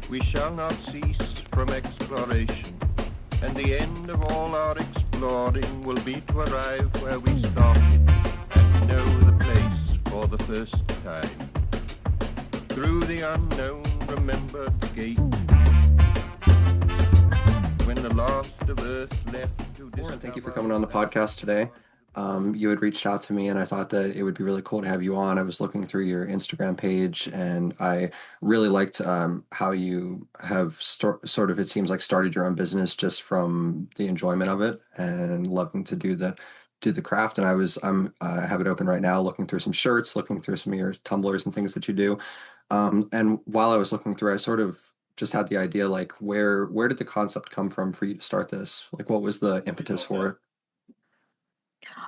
We shall not cease from exploration, and the end of all our exploring will be to arrive where we started and know the place for the first time. Through the unknown remembered gate, when the last of earth left to Warren, thank you for discover coming on the that podcast today. You had reached out to me, and I thought that it would be really cool to have you on. I was looking through your Instagram page, and I really liked how you have sort of, it seems like, started your own business just from the enjoyment of it and loving to do the craft. And I have it open right now, looking through some shirts, looking through some of your tumblers and things that you do. And while I was looking through, I sort of just had the idea, like, where did the concept come from for you to start this? Like, what was the impetus for it?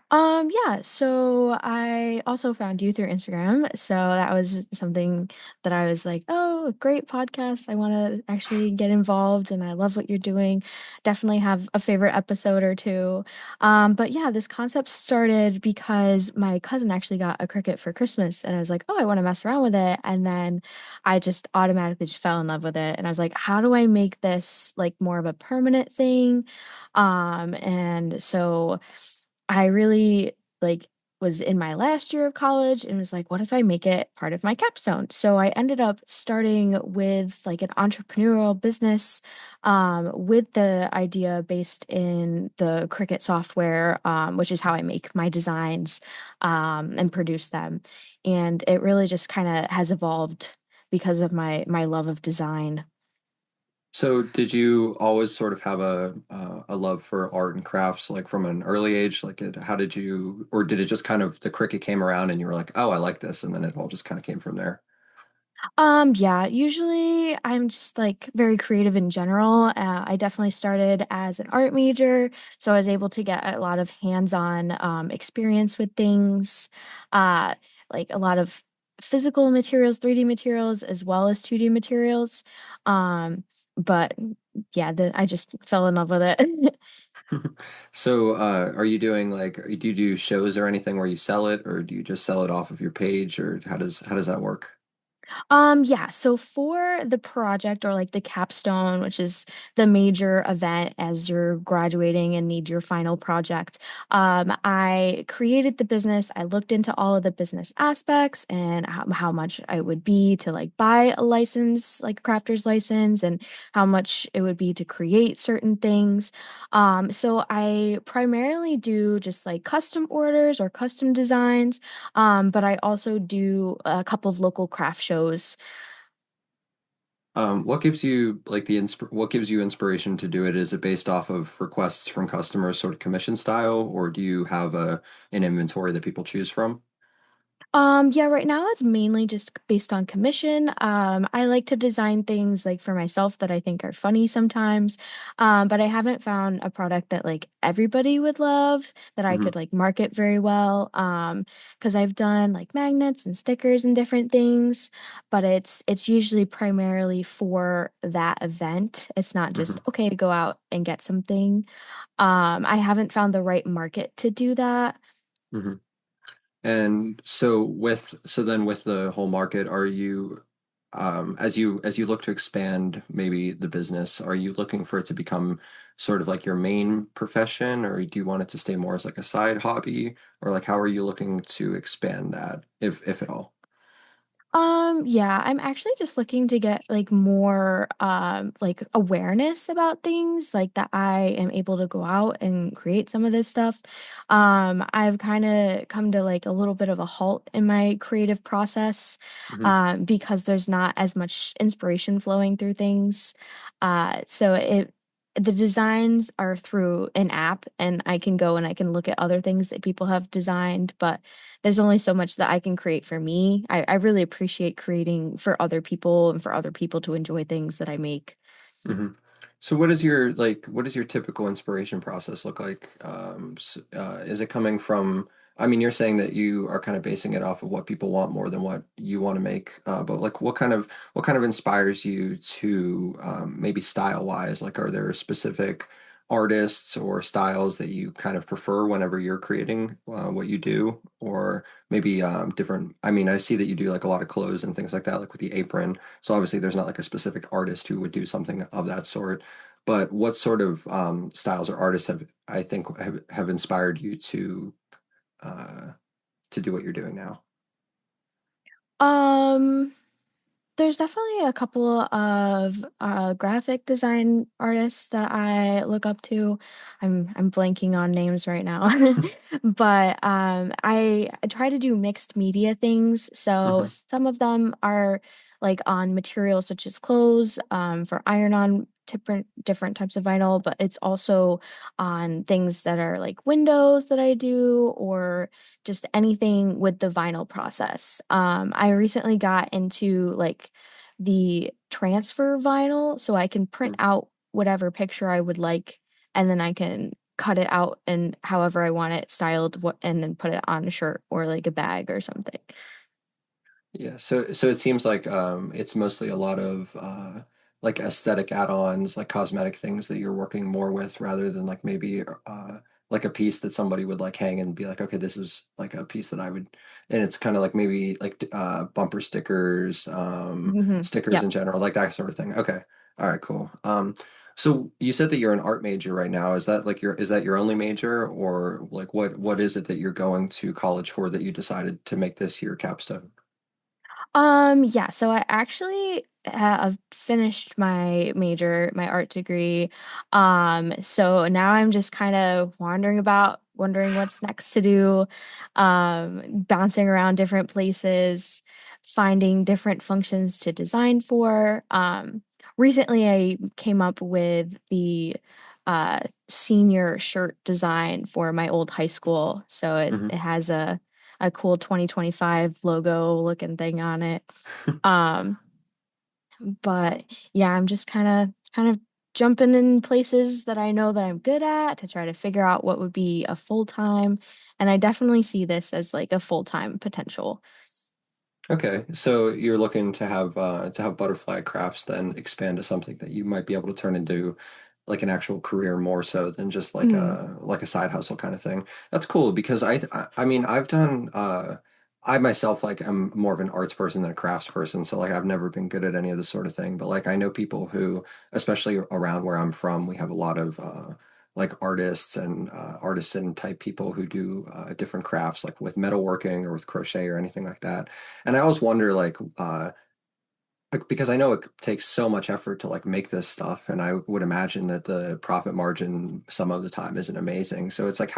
Yeah, so I also found you through Instagram. So that was something that I was like, oh, great podcast. I want to actually get involved and I love what you're doing. Definitely have a favorite episode or two. But yeah, this concept started because my cousin actually got a Cricut for Christmas and I was like, oh, I want to mess around with it. And then I just automatically just fell in love with it. And I was like, how do I make this like more of a permanent thing? And so I really like was in my last year of college and was like, what if I make it part of my capstone? So I ended up starting with like an entrepreneurial business with the idea based in the Cricut software, which is how I make my designs and produce them. And it really just kind of has evolved because of my love of design. So, did you always sort of have a love for art and crafts, like from an early age? How did you, or did it just kind of the Cricut came around and you were like, oh, I like this, and then it all just kind of came from there? Yeah, usually I'm just like very creative in general. I definitely started as an art major, so I was able to get a lot of hands-on experience with things, uh, like a lot of physical materials, 3D materials, as well as 2D materials. Um, but yeah, I just fell in love with it. So, are you doing like, do you do shows or anything where you sell it, or do you just sell it off of your page, or how does that work? Yeah, so for the project or like the capstone, which is the major event as you're graduating and need your final project, I created the business. I looked into all of the business aspects and how much it would be to like buy a license, like a crafter's license, and how much it would be to create certain things. So I primarily do just like custom orders or custom designs. But I also do a couple of local craft shows. What gives you like what gives you inspiration to do it? Is it based off of requests from customers, sort of commission style, or do you have an inventory that people choose from? Yeah, right now it's mainly just based on commission. I like to design things like for myself that I think are funny sometimes. But I haven't found a product that like everybody would love that I Hmm. could like market very well. Because I've done like magnets and stickers and different things, but it's usually primarily for that event. It's not Hmm. just okay to go out and get something. I haven't found the right market to do that. Hmm. And so then with the whole market, are you as you look to expand maybe the business, are you looking for it to become sort of like your main profession, or do you want it to stay more as like a side hobby, or like how are you looking to expand that, if at all? Yeah, I'm actually just looking to get like more like awareness about things like that I am able to go out and create some of this stuff. I've kind of come to like a little bit of a halt in my creative process Hmm. because there's not as much inspiration flowing through things. So the designs are through an app and I can go and I can look at other things that people have designed, but there's only so much that I can create for me. I really appreciate creating for other people and for other people to enjoy things that I make. Hmm. So what does your typical inspiration process look like? Is it coming from, I mean, you're saying that you are kind of basing it off of what people want more than what you want to make. But like what kind of inspires you to maybe style wise? Like are there specific artists or styles that you kind of prefer whenever you're creating what you do, or maybe different. I mean, I see that you do like a lot of clothes and things like that, like with the apron. So obviously, there's not like a specific artist who would do something of that sort. But what sort of styles or artists have I think have inspired you uh, to do what you're doing now? Um, there's definitely a couple of graphic design artists that I look up to. I'm blanking on names right now. But I try to do mixed media things. So Hmm. some of them are like on materials such as clothes, for iron on different types of vinyl, but it's also on things that are like windows that I do, or just anything with the vinyl process. I recently got into like the transfer vinyl, so I can print out whatever picture I would like, and then I can cut it out and however I want it styled, and then put it on a shirt or like a bag or something. Yeah, so it seems like it's mostly a lot of like aesthetic add-ons, like cosmetic things that you're working more with rather than like maybe like a piece that somebody would like hang and be like, okay, this is like a piece that I would, and it's kind of like maybe like bumper stickers, stickers Yep. in general, like that sort of thing. Okay. All right, cool. So you said that you're an art major right now. Is that like is that your only major, or like what is it that you're going to college for that you decided to make this your capstone? Yeah, so I actually have finished my major, my art degree. So now I'm just kind of wandering about, wondering what's next to do, bouncing around different places, finding different functions to design for. Recently I came up with the senior shirt design for my old high school. So it has a cool 2025 logo looking thing on it. Um, but yeah, I'm just kind of jumping in places that I know that I'm good at to try to figure out what would be a full time. And I definitely see this as like a full time potential. Okay, so you're looking to have butterfly crafts then expand to something that you might be able to turn into like an actual career more so than just Mm, like a side hustle kind of thing. That's cool because I mean I've done I myself like am more of an arts person than a crafts person, so like I've never been good at any of this sort of thing. But like I know people who, especially around where I'm from, we have a lot of like artists and artisan type people who do different crafts like with metalworking or with crochet or anything like that. And I always wonder, like, because I know it takes so much effort to like make this stuff, and I would imagine that the profit margin some of the time isn't amazing. So it's like,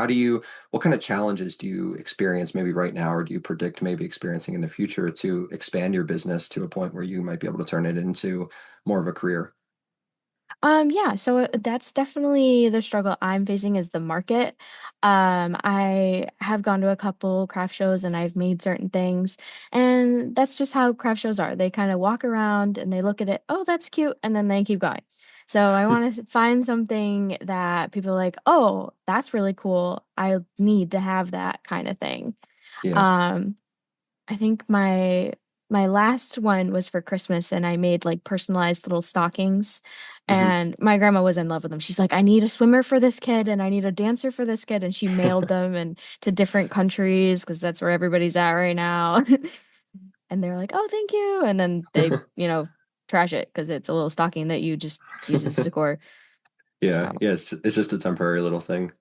what kind of challenges do you experience maybe right now, or do you predict maybe experiencing in the future to expand your business to a point where you might be able to turn it into more of a career? yeah, so that's definitely the struggle I'm facing is the market. I have gone to a couple craft shows and I've made certain things, and that's just how craft shows are. They kind of walk around and they look at it, oh, that's cute, and then they keep going. So I want to find something that people are like, oh, that's really cool. I need to have that kind of thing. Yeah. Um, I think my last one was for Christmas and I made like personalized little stockings, Hmm. and my grandma was in love with them. She's like, I need a swimmer for this kid and I need a dancer for this kid, and she mailed them and to different countries because that's where everybody's at right now. And they're like, "Oh, thank you." And then they, trash it because it's a little stocking that you just use as decor. Yeah, So, yeah, it's just a temporary little thing.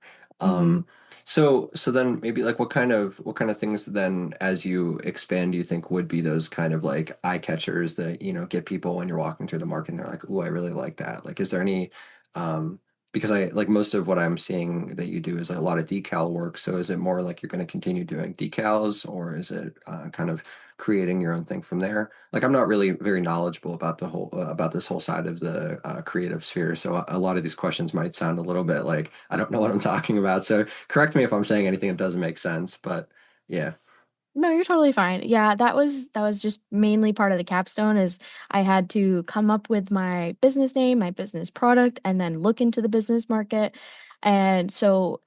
mhm. Um, so then maybe like what kind of things then as you expand do you think would be those kind of like eye catchers that, get people when you're walking through the market and they're like, "Oh, I really like that." Like is there any because I like most of what I'm seeing that you do is like a lot of decal work. So is it more like you're going to continue doing decals, or is it kind of creating your own thing from there? Like I'm not really very knowledgeable about the whole about this whole side of the creative sphere, so a lot of these questions might sound a little bit like I don't know what I'm talking about. So correct me if I'm saying anything that doesn't make sense, but yeah. No, you're totally fine. Yeah, that was just mainly part of the capstone is I had to come up with my business name, my business product, and then look into the business market. And so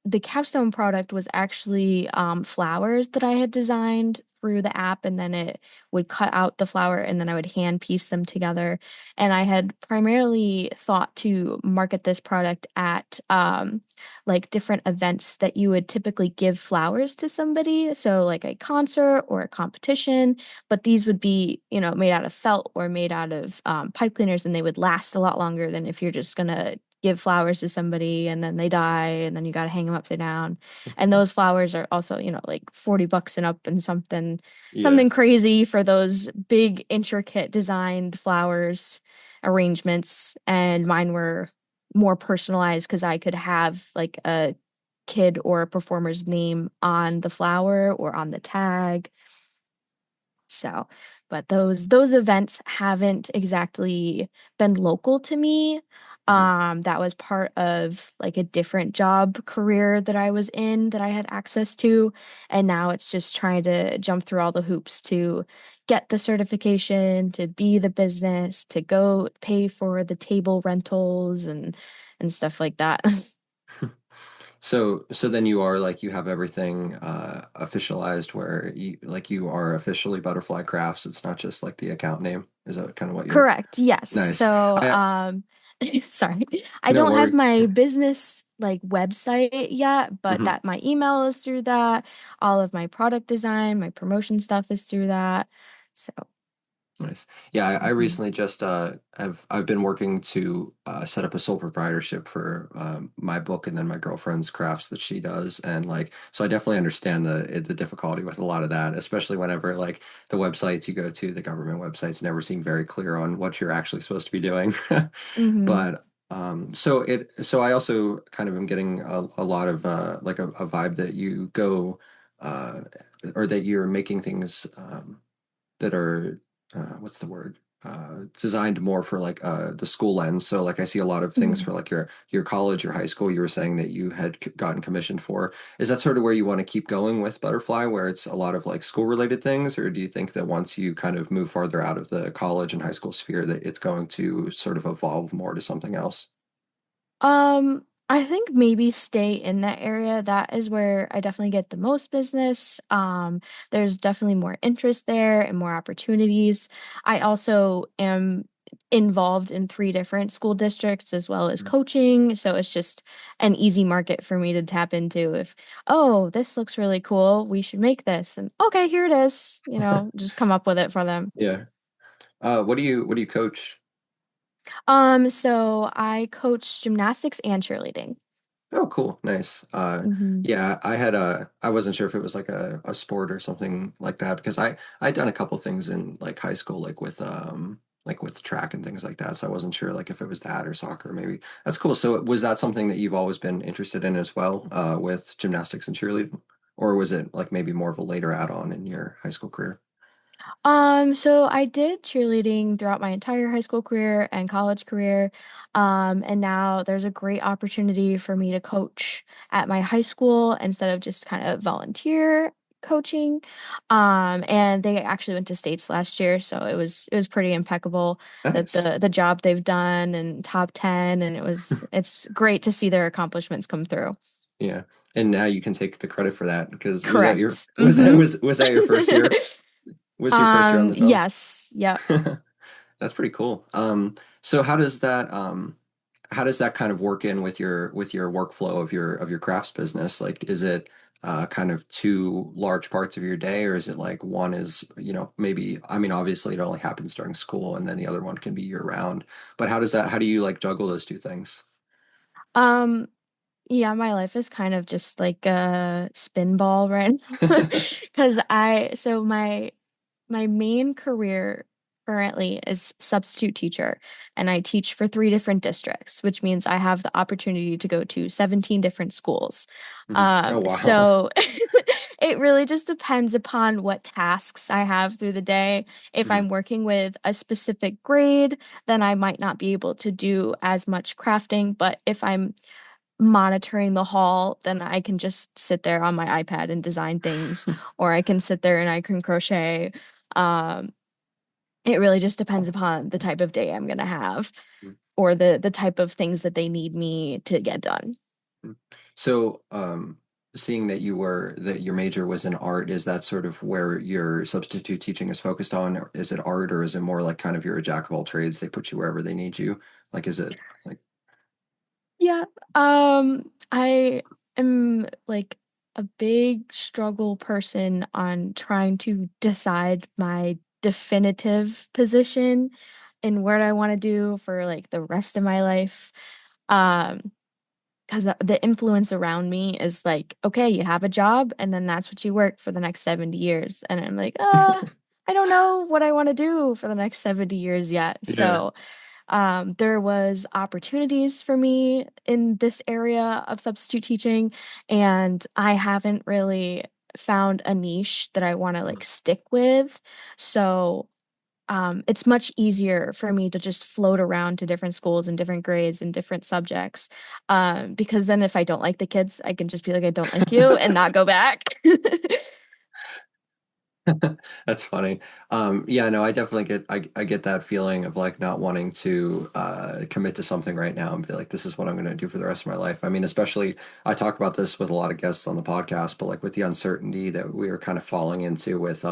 the capstone product was actually flowers that I had designed through the app, and then it would cut out the flower, and then I would hand piece them together. And I had primarily thought to market this product at like different events that you would typically give flowers to somebody, so like a concert or a competition, but these would be, made out of felt or made out of pipe cleaners, and they would last a lot longer than if you're just gonna give flowers to somebody and then they die and then you got to hang them upside down. And those flowers are also, like $40 and up, and Yeah. something crazy for those big intricate designed flowers arrangements. And mine were more personalized because I could have like a kid or a performer's name on the flower or on the tag. So, but those events haven't exactly been local to me. Mhm. That was part of like a different job career that I was in that I had access to. And now it's just trying to jump through all the hoops to get the certification, to be the business, to go pay for the table rentals and stuff like that. So then you are like you have everything officialized where you are officially Butterfly Crafts. It's not just like the account name. Is that kind of what you're Correct. Yes. nice? So, I sorry, I no don't have worry. my business like website yet, but Mhm. that my email is through that. All of my product design, my promotion stuff is through that. So, Nice. Yeah, I mhm. recently just I've been working to set up a sole proprietorship for my book and then my girlfriend's crafts that she does, and like so I definitely understand the difficulty with a lot of that, especially whenever like the websites you go to, the government websites never seem very clear on what you're actually supposed to be doing. Mhm. But so I also kind of am getting a lot of like a vibe that you go uh or that you're making things that are what's the word designed more for like the school lens. So like I see a lot of things Mhm. for like your college, your high school. You were saying that you had gotten commissioned for. Is that sort of where you want to keep going with Butterfly, where it's a lot of like school related things, or do you think that once you kind of move farther out of the college and high school sphere, that it's going to sort of evolve more to something else? I think maybe stay in that area. That is where I definitely get the most business. There's definitely more interest there and more opportunities. I also am involved in three different school districts as well as coaching, so it's just an easy market for me to tap into. If, oh, this looks really cool, we should make this, and okay, here it is. Just come up with it for them. Yeah. What do you coach? So I coach gymnastics and cheerleading. Oh, cool. Nice. Hmm. Yeah, I wasn't sure if it was like a sport or something like that because I'd done a couple things in like high school, like with track and things like that. So I wasn't sure like if it was that or soccer maybe. That's cool. So was that something that you've always been interested in as well, with gymnastics and cheerleading? Or was it like maybe more of a later add-on in your high school career? So I did cheerleading throughout my entire high school career and college career. And now there's a great opportunity for me to coach at my high school instead of just kind of volunteer coaching. And they actually went to states last year, so it was pretty impeccable that Nice. the job they've done and top 10, and it's great to see their accomplishments come through. Yeah. And now you can take the credit for that because Correct. was that your first year? Was your first year on the job? Yes. Yep. That's pretty cool. So how does that kind of work in with your workflow of your crafts business? Like, is it kind of two large parts of your day, or is it like one is, maybe, I mean, obviously it only happens during school and then the other one can be year round. But how do you like juggle those two things? Um, Yeah, my life is kind of just like a spin ball right now. Because my main career currently is substitute teacher, and I teach for three different districts, which means I have the opportunity to go to 17 different schools. Mhm. Oh, wow. So it really just depends upon what tasks I have through the day. If Mhm. I'm working with a specific grade, then I might not be able to do as much crafting, but if I'm monitoring the hall, then I can just sit there on my iPad and design things, or I can sit there and I can crochet. Um, it really just depends upon the type of day I'm gonna have, or the type of things that they need me to get done. So, seeing that that your major was in art, is that sort of where your substitute teaching is focused on? Or is it art, or is it more like kind of you're a jack of all trades, they put you wherever they need you? Like, is it like, Yeah. I am like a big struggle person on trying to decide my definitive position in what I want to do for like the rest of my life. Um, because the influence around me is like, okay, you have a job and then that's what you work for the next 70 years. And I'm like, I don't know what I want to do for the next 70 years yet. yeah. So there was opportunities for me in this area of substitute teaching, and I haven't really found a niche that I want to like stick with. So it's much easier for me to just float around to different schools and different grades and different subjects. Because then if I don't like the kids, I can just be like, I don't like you and not go back. That's funny. Yeah, no, I definitely I get that feeling of like not wanting to commit to something right now and be like, this is what I'm going to do for the rest of my life. I mean, especially I talk about this with a lot of guests on the podcast, but like with the uncertainty that we are kind of falling into with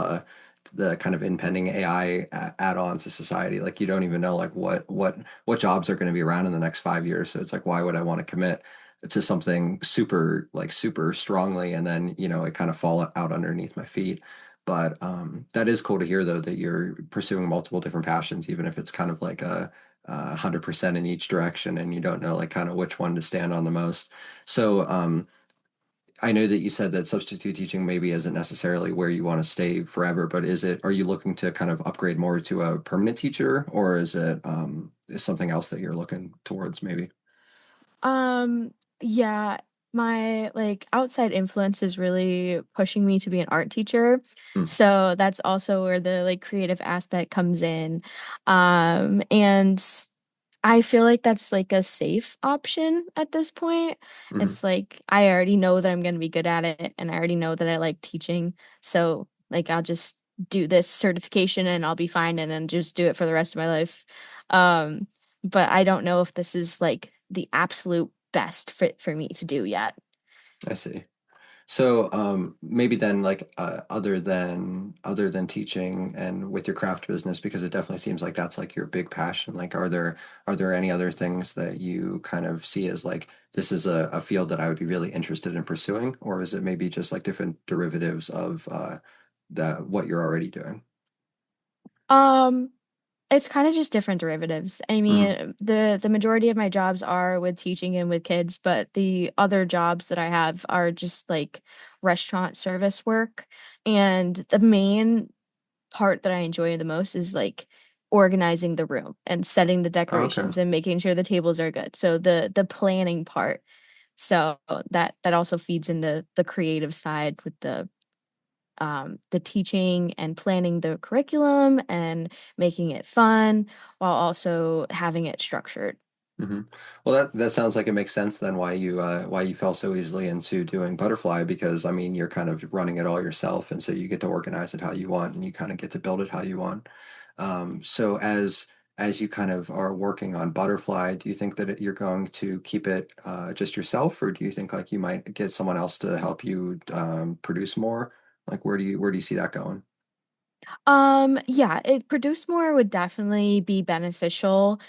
the kind of impending AI add-on to society, like you don't even know like what jobs are going to be around in the next 5 years. So it's like, why would I want to commit to something super strongly and then, it kind of fall out underneath my feet? But that is cool to hear, though, that you're pursuing multiple different passions, even if it's kind of like 100% in each direction, and you don't know like kind of which one to stand on the most. So I know that you said that substitute teaching maybe isn't necessarily where you want to stay forever, but are you looking to kind of upgrade more to a permanent teacher, or is something else that you're looking towards maybe? Um, yeah, my like outside influence is really pushing me to be an art teacher. Hmm. So that's also where the like creative aspect comes in. And I feel like that's like a safe option at this point. Hmm. It's like I already know that I'm going to be good at it and I already know that I like teaching. So like I'll just do this certification and I'll be fine and then just do it for the rest of my life. Um, but I don't know if this is like the absolute best fit for me to do yet. I see. So maybe then like other than teaching and with your craft business, because it definitely seems like that's like your big passion. Like are there any other things that you kind of see as like this is a field that I would be really interested in pursuing, or is it maybe just like different derivatives of the what you're already doing? Um, It's kind of just different derivatives. I Hmm. mean, the majority of my jobs are with teaching and with kids, but the other jobs that I have are just like restaurant service work. And the main part that I enjoy the most is like organizing the room and setting the Oh, okay. decorations and making sure the tables are good. So the planning part. So that also feeds into the creative side with the teaching and planning the curriculum and making it fun while also having it structured. Hmm. Well, that sounds like it makes sense then why you fell so easily into doing Butterfly, because I mean you're kind of running it all yourself, and so you get to organize it how you want, and you kind of get to build it how you want. So as you kind of are working on Butterfly, do you think that you're going to keep it just yourself, or do you think like you might get someone else to help you produce more? Like where do you see that going? Yeah, it produce more would definitely be beneficial.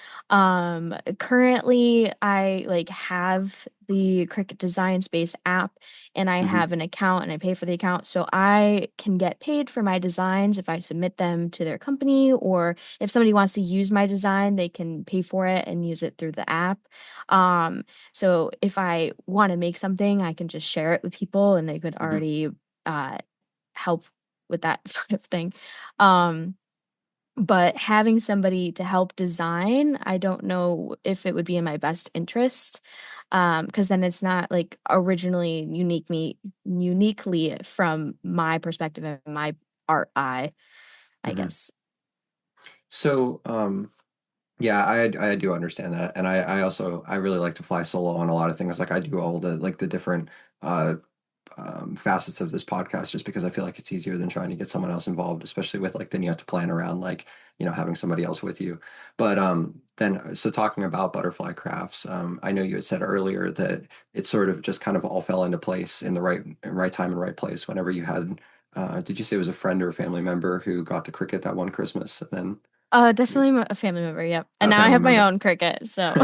Currently I like have the Cricut Design Space app and I Hmm. have an account and I pay for the account. So I can get paid for my designs if I submit them to their company, or if somebody wants to use my design, they can pay for it and use it through the app. Um, so if I want to make something, I can just share it with people and they could Hmm. already uh help with that sort of thing. Um, but having somebody to help design, I don't know if it would be in my best interest. Because then it's not like originally uniquely from my perspective and my art eye, I Hmm. guess. So yeah, I do understand that, and I also I really like to fly solo on a lot of things. Like I do all the like the different uh facets of this podcast just because I feel like it's easier than trying to get someone else involved, especially with like then you have to plan around like, having somebody else with you. But then so talking about butterfly crafts, I know you had said earlier that it sort of just kind of all fell into place in the right time and right place whenever you had did you say it was a friend or a family member who got the cricket that one Christmas and then Definitely a family member, yep. And a now I family have my member? own cricket, so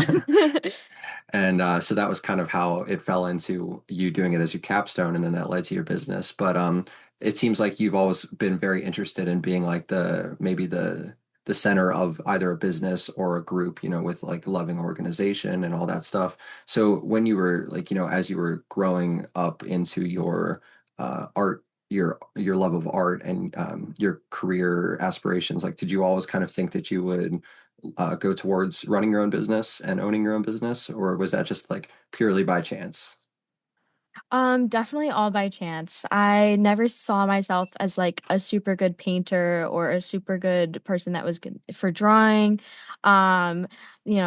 And so that was kind of how it fell into you doing it as your capstone, and then that led to your business. But it seems like you've always been very interested in being like maybe the center of either a business or a group, with like loving organization and all that stuff. So when you were like, as you were growing up into your art, your love of art and your career aspirations, like did you always kind of think that you would go towards running your own business and owning your own business, or was that just like purely by chance? Definitely all by chance. I never saw myself as like a super good painter or a super good person that was good for drawing. Um,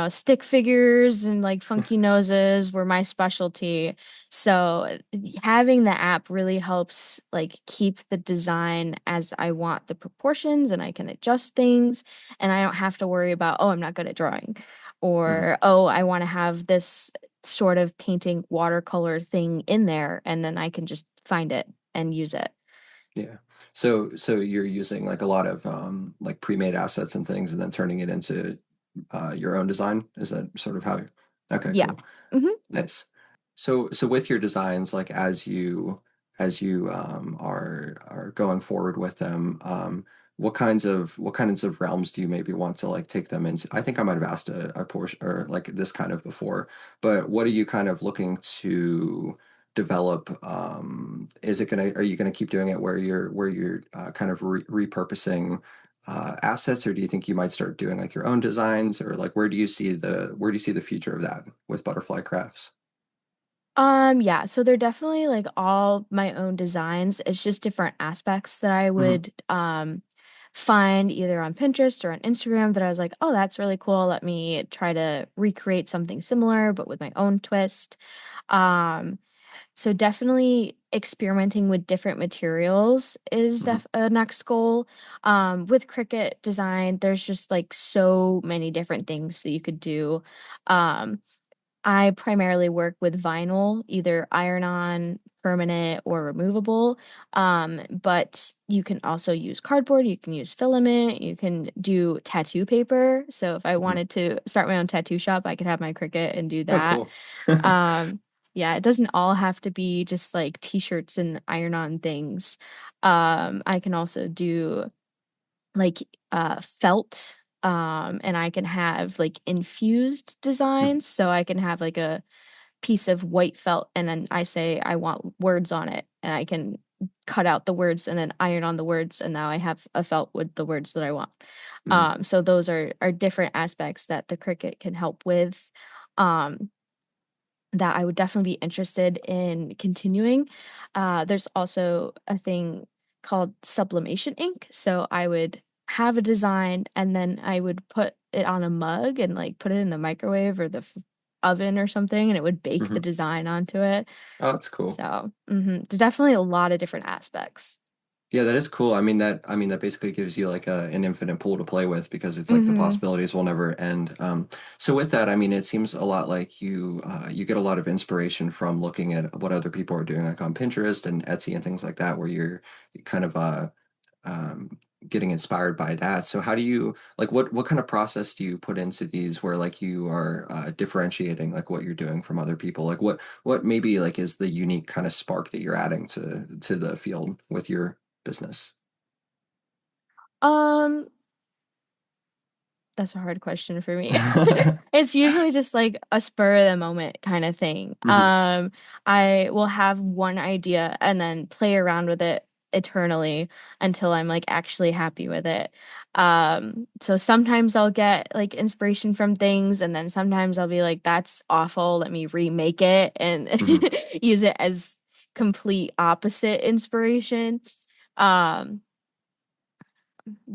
stick figures and like funky noses were my specialty. So having the app really helps like keep the design as I want the proportions and I can adjust things and I don't have to worry about, oh, I'm not good at drawing Mhm. or, oh, I want to have this sort of painting watercolor thing in there and then I can just find it and use it. Yeah. So you're using like a lot of like pre-made assets and things and then turning it into your own design? Is that sort of how Okay, Yeah. cool. Hmm. Nice. So with your designs, like as you are going forward with them, what kinds of realms do you maybe want to like take them into? I think I might have asked a portion or like this kind of before, but what are you kind of looking to develop? Are you gonna keep doing it where you're kind of repurposing assets, or do you think you might start doing like your own designs, or like where do you see the future of that with Butterfly Crafts? Yeah, so they're definitely like all my own designs. It's just different aspects that I Hmm. would find either on Pinterest or on Instagram that I was like, oh, that's really cool. Let me try to recreate something similar, but with my own twist. Um, So definitely experimenting with different materials is Hmm. def a next goal. With Cricut design, there's just like so many different things that you could do. Um, I primarily work with vinyl, either iron-on, permanent, or removable. But you can also use cardboard, you can use filament, you can do tattoo paper. So if I Hmm. wanted to start my own tattoo shop, I could have my Cricut and do Oh, that. cool. Um, yeah, it doesn't all have to be just like t-shirts and iron-on things. I can also do like felt and I can have like infused Mhm. designs. So I can have like a piece of white felt and then I say I want words on it and I can cut out the words and then iron on the words and now I have a felt with the words that I want. Mhm. So those are different aspects that the Cricut can help with. Um, that I would definitely be interested in continuing. There's also a thing called sublimation ink. So I would have a design and then I would put it on a mug and like put it in the microwave or the oven or something and it would bake the Mhm. design onto it. Oh, that's cool. So there's definitely a lot of different aspects. Yeah, that is cool. I mean that basically gives you like an infinite pool to play with because it's like the Hmm. possibilities will never end. So with that, I mean, it seems a lot like you get a lot of inspiration from looking at what other people are doing, like on Pinterest and Etsy and things like that, where you're kind of um, getting inspired by that. So how do you like what kind of process do you put into these where like you are differentiating like what you're doing from other people? Like what maybe like is the unique kind of spark that you're adding to the field with your business? Um, That's a hard question for me. It's usually just like a spur of the moment kind of thing. Hmm. I will have one idea and then play around with it eternally until I'm like actually happy with it. So sometimes I'll get like inspiration from things and then sometimes I'll be like, that's awful. Let me remake it and Hmm. use it as complete opposite inspiration. Um,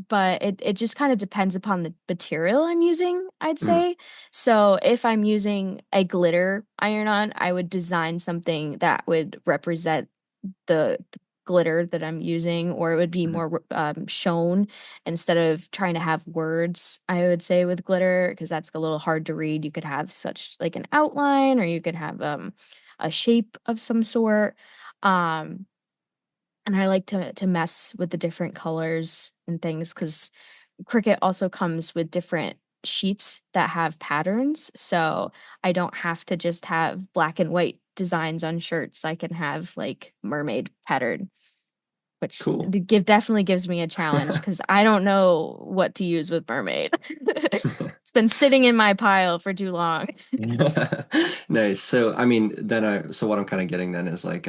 but it just kind of depends upon the material I'm using, I'd Hmm. say. So if I'm using a glitter iron-on, I would design something that would represent the glitter that I'm using, or it would be Mhm. more shown instead of trying to have words, I would say, with glitter, because that's a little hard to read. You could have such like an outline, or you could have a shape of some sort. Um, and I like to mess with the different colors and things because Cricut also comes with different sheets that have patterns. So I don't have to just have black and white designs on shirts. I can have like mermaid pattern, which Cool. definitely gives me a challenge because I don't know what to use with mermaid. It's been sitting in my pile for too long. Nice. So, I mean, so what I'm kind of getting then is like,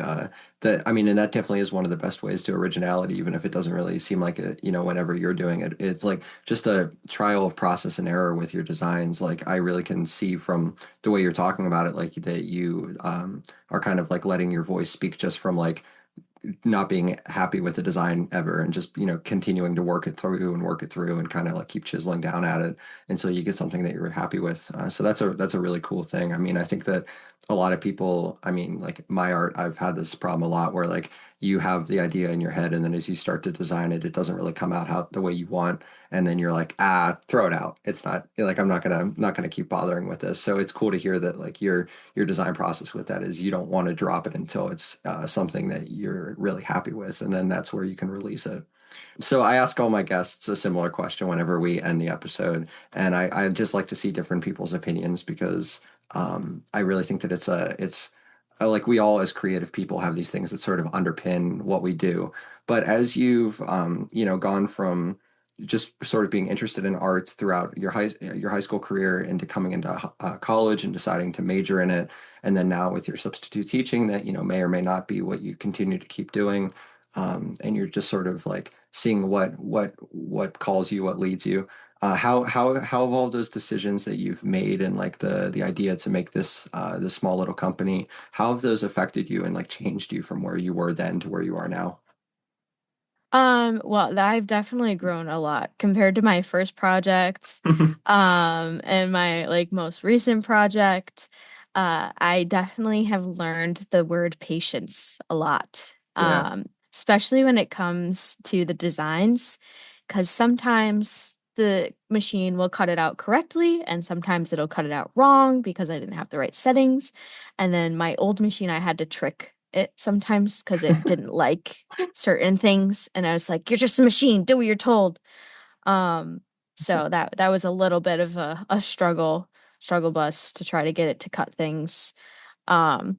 that, I mean, and that definitely is one of the best ways to originality, even if it doesn't really seem like it, whenever you're doing it, it's like just a trial of process and error with your designs. Like, I really can see from the way you're talking about it, like that you, are kind of like letting your voice speak just from like, not being happy with the design ever and just continuing to work it through and kind of like keep chiseling down at it until you get something that you're happy with. So that's a really cool thing. I mean, I think that a lot of people, I mean, like my art, I've had this problem a lot where like you have the idea in your head and then as you start to design it, it doesn't really come out how the way you want, and then you're like, throw it out. It's not like I'm not gonna keep bothering with this. So it's cool to hear that like your design process with that is you don't want to drop it until it's something that you're really happy with, and then that's where you can release it. So I ask all my guests a similar question whenever we end the episode, and I just like to see different people's opinions because I really think that it's like we all as creative people have these things that sort of underpin what we do. But as you've gone from just sort of being interested in arts throughout your high school career into coming into college and deciding to major in it, and then now with your substitute teaching that may or may not be what you continue to keep doing, and you're just sort of like seeing what calls you, what leads you. How have all those decisions that you've made and like the idea to make this small little company, how have those affected you and like changed you from where you were then to where you are now? Well, I've definitely grown a lot compared to my first project, and my like most recent project. I definitely have learned the word patience a lot. Yeah. Especially when it comes to the designs, because sometimes the machine will cut it out correctly, and sometimes it'll cut it out wrong because I didn't have the right settings. And then my old machine, I had to trick it sometimes because it didn't like certain things, and I was like, "You're just a machine. Do what you're told." Um, so that was a little bit of a struggle bus to try to get it to cut things. Um,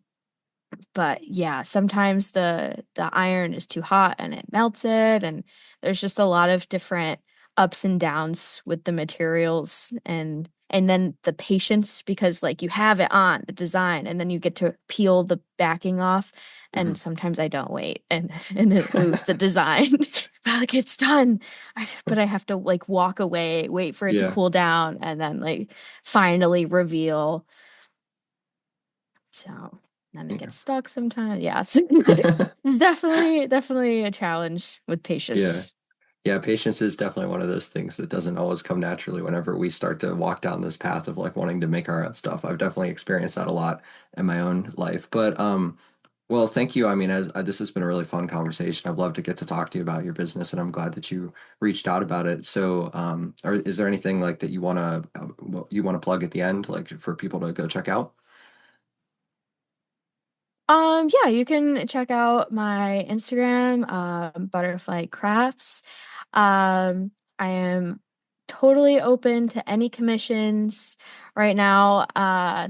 but yeah, sometimes the iron is too hot and it melts it, and there's just a lot of different ups and downs with the materials, and then the patience because like you have it on the design and then you get to peel the backing off, and Mhm. sometimes I don't wait and and it moves the design. But like it's done. But I have to like walk away, wait for it to Yeah. cool down, and then like finally reveal. So then it Yeah. gets stuck sometimes. Yeah. It's definitely a challenge with Yeah. patience. Yeah, patience is definitely one of those things that doesn't always come naturally whenever we start to walk down this path of like wanting to make our own stuff. I've definitely experienced that a lot in my own life. But well, thank you. I mean, as this has been a really fun conversation. I'd love to get to talk to you about your business, and I'm glad that you reached out about it. So, is there anything like that you want to plug at the end, like for people to go check out? Yeah, you can check out my Instagram, Butterfly Crafts. I am totally open to any commissions right now. I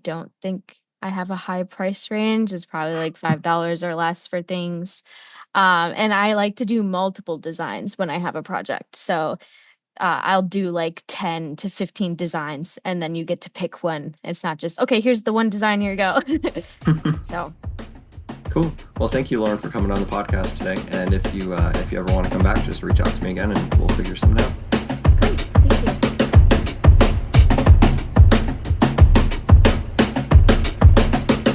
don't think I have a high price range. It's probably like $5 or less for things. And I like to do multiple designs when I have a project. So I'll do like 10 to 15 designs, and then you get to pick one. It's not just, okay, here's the one design, here you go. So, Cool. Well, thank you, Lauren, for coming on the podcast today. And if you ever want to come back, just reach out to me again, and we'll figure something out.